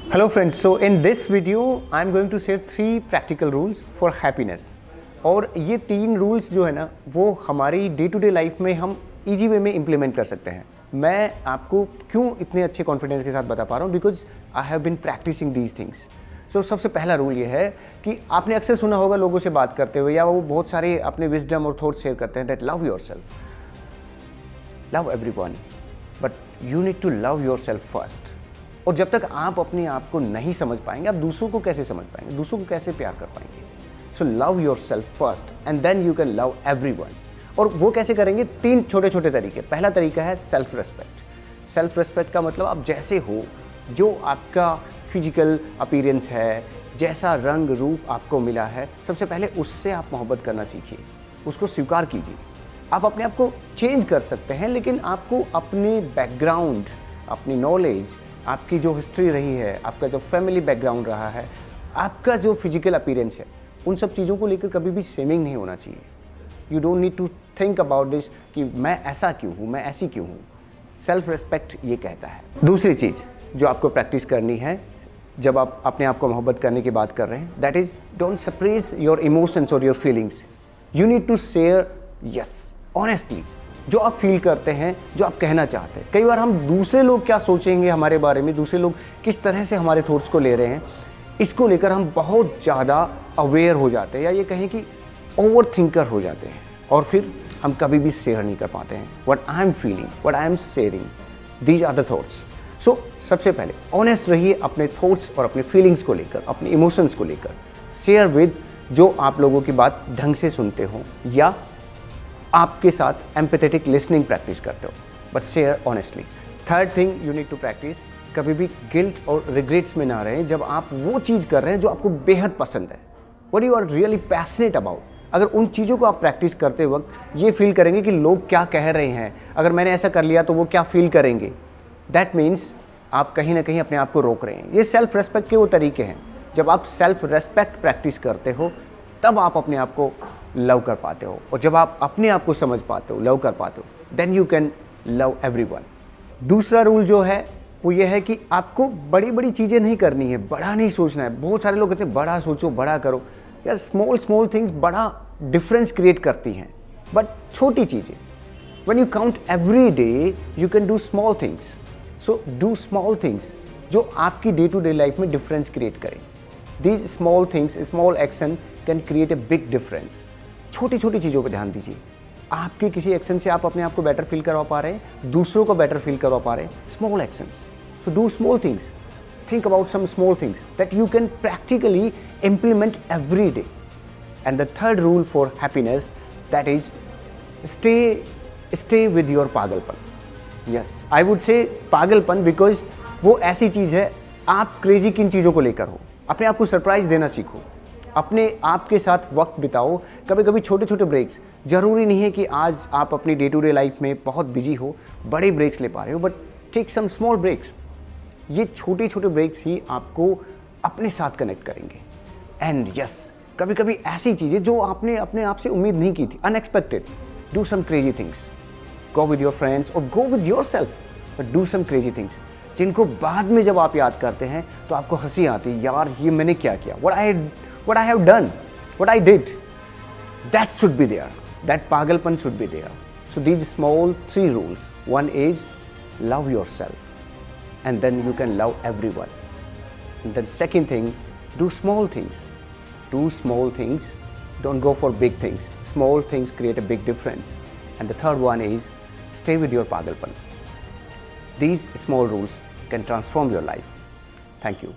Hello friends, so in this video I am going to share 3 practical rules for happiness। और ये 3 rules जो है ना वो हमारी डे टू डे लाइफ में हम इजी वे में इम्प्लीमेंट कर सकते हैं। मैं आपको क्यों इतने अच्छे कॉन्फिडेंस के साथ बता पा रहा हूँ, because I have been practising these things. So सबसे पहला रूल ये है कि आपने अक्सर सुना होगा लोगों से बात करते हुए, या वो बहुत सारे अपने विजडम और थॉट्स शेयर करते हैं, that love yourself, love everyone, but you need to love yourself first. और जब तक आप अपने आप को नहीं समझ पाएंगे, आप दूसरों को कैसे समझ पाएंगे, दूसरों को कैसे प्यार कर पाएंगे। So love yourself first and then you can love everyone. और वो कैसे करेंगे? 3 छोटे छोटे तरीके। पहला तरीका है सेल्फ रेस्पेक्ट। सेल्फ रेस्पेक्ट का मतलब आप जैसे हो, जो आपका फिजिकल अपीयरेंस है, जैसा रंग रूप आपको मिला है, सबसे पहले उससे आप मोहब्बत करना सीखिए, उसको स्वीकार कीजिए। आप अपने आप को चेंज कर सकते हैं, लेकिन आपको अपने बैकग्राउंड, अपनी नॉलेज, आपकी जो हिस्ट्री रही है, आपका जो फैमिली बैकग्राउंड रहा है, आपका जो फिजिकल अपीयरेंस है, उन सब चीज़ों को लेकर कभी भी शेमिंग नहीं होना चाहिए। You don't need to think about this कि मैं ऐसा क्यों हूँ, मैं ऐसी क्यों हूँ। सेल्फ रिस्पेक्ट ये कहता है। दूसरी चीज़ जो आपको प्रैक्टिस करनी है जब आप अपने आप को मोहब्बत करने की बात कर रहे हैं, that is don't suppress your emotions और your feelings. You need to share yes honestly जो आप फील करते हैं, जो आप कहना चाहते हैं। कई बार हम दूसरे लोग क्या सोचेंगे हमारे बारे में, दूसरे लोग किस तरह से हमारे थॉट्स को ले रहे हैं, इसको लेकर हम बहुत ज़्यादा अवेयर हो जाते हैं, या ये कहें कि ओवर थिंकर हो जाते हैं, और फिर हम कभी भी शेयर नहीं कर पाते हैं what I am feeling, what I am sharing, these are the thoughts. So सबसे पहले ऑनेस्ट रहिए अपने थॉट्स और अपने फीलिंग्स को लेकर, अपने इमोशंस को लेकर। शेयर विद जो आप लोगों की बात ढंग से सुनते हो, या आपके साथ एम्पैथेटिक लिसनिंग प्रैक्टिस करते हो, but share honestly. Third thing you need to practice, कभी भी गिल्ट और रिग्रेट्स में ना रहें जब आप वो चीज़ कर रहे हैं जो आपको बेहद पसंद है, what you are really passionate about. अगर उन चीज़ों को आप प्रैक्टिस करते वक्त ये फील करेंगे कि लोग क्या कह रहे हैं, अगर मैंने ऐसा कर लिया तो वो क्या फील करेंगे, दैट मीन्स आप कहीं ना कहीं अपने आप को रोक रहे हैं। ये सेल्फ रेस्पेक्ट के वो तरीके हैं। जब आप सेल्फ रेस्पेक्ट प्रैक्टिस करते हो तब आप अपने आप को लव कर पाते हो, और जब आप अपने आप को समझ पाते हो, लव कर पाते हो, then you can love everyone. दूसरा रूल जो है वो ये है कि आपको बड़ी बड़ी चीज़ें नहीं करनी है, बड़ा नहीं सोचना है। बहुत सारे लोग कहते हैं बड़ा सोचो, बड़ा करो। यार स्मॉल स्मॉल थिंग्स बड़ा डिफरेंस क्रिएट करती हैं, बट छोटी चीज़ें, when you count every day you can do small things. So do small things जो आपकी डे टू डे लाइफ में डिफरेंस क्रिएट करें। These small things, small action can create a big difference. छोटी छोटी चीज़ों पर ध्यान दीजिए। आपके किसी एक्शन से आप अपने आप को बेटर फील करवा पा रहे हैं, दूसरों को बेटर फील करवा पा रहे हैं, small actions. So do small things, think about some small things that you can practically implement every day. And the third rule for happiness, that is stay with your पागलपन। Yes, I would say पागलपन, because वो ऐसी चीज़ है, आप crazy किन चीज़ों को लेकर हो। अपने आप को सरप्राइज देना सीखो, अपने आप के साथ वक्त बिताओ। कभी कभी छोटे छोटे ब्रेक्स, ज़रूरी नहीं है कि आज आप अपनी डे टू डे लाइफ में बहुत बिजी हो, बड़े ब्रेक्स ले पा रहे हो, but take some small breaks. ये छोटे छोटे ब्रेक्स ही आपको अपने साथ कनेक्ट करेंगे। एंड यस, कभी कभी ऐसी चीज़ें जो आपने अपने आप से उम्मीद नहीं की थी, unexpected, do some crazy things. Go with your friends और go with yourself, but do some crazy things जिनको बाद में जब आप याद करते हैं तो आपको हंसी आती है, यार ये मैंने क्या किया, what I have done, what I did, that should be there, that पागलपन should be there. So these small 3 rules. One is love yourself, and then you can love everyone. And then second thing, do small things. Do small things, don't go for big things. Small things create a big difference. And the third one is stay with your pagalpan. These small rules can transform your life. Thank you.